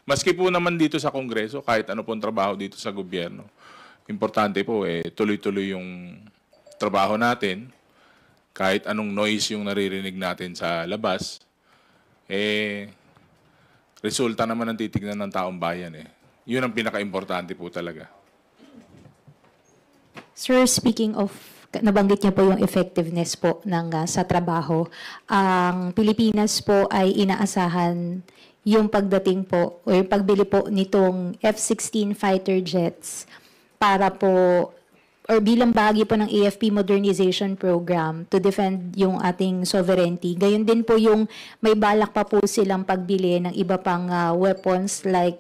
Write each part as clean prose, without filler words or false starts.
Maski po naman dito sa Kongreso, kahit ano pong trabaho dito sa gobyerno, importante po tuloy-tuloy yung trabaho natin. Kahit anong noise yung naririnig natin sa labas, resulta naman ang titignan ng taong bayan eh. Yun ang pinaka-importante po talaga. Sir, speaking of, nabanggit niyo po yung effectiveness po sa trabaho. Ang Pilipinas po ay inaasahan yung pagdating po o yung pagbili po nitong F-16 fighter jets para po or bilang bahagi po ng AFP modernization program to defend yung ating sovereignty. Gayon din po yung may balak pa po silang pagbili ng iba pang weapons like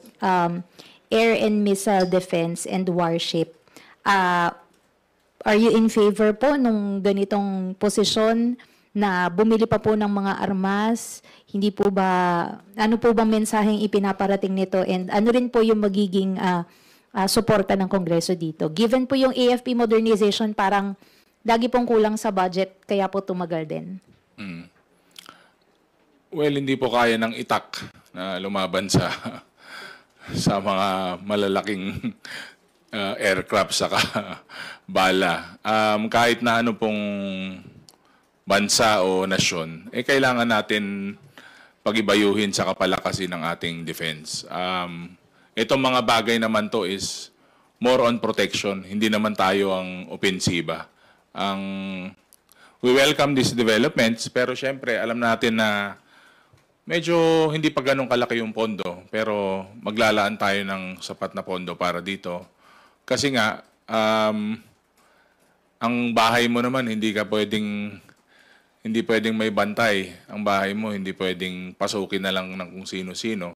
air and missile defense and warship. Are you in favor po nung ganitong posisyon na bumili pa po ng mga armas? Hindi po ba, ano po bang mensaheng ipinaparating nito? And ano rin po yung magiging suporta ng Kongreso dito? Given po yung AFP modernization, parang lagi pong kulang sa budget, kaya po tumagal din. Well, hindi po kaya ng itak na lumaban sa mga malalaking aircraft saka bala. Kahit na ano pong bansa o nasyon, kailangan natin pag-ibayuhin sa kapalakasin ng ating defense. Itong mga bagay naman to is more on protection. Hindi naman tayo ang opensiba. We welcome these developments, pero syempre alam natin na medyo hindi pa ganun kalaki yung pondo, pero maglalaan tayo ng sapat na pondo para dito. Kasi nga, ang bahay mo naman hindi pwedeng may bantay. Ang bahay mo hindi pwedeng pasukin na lang ng kung sino-sino.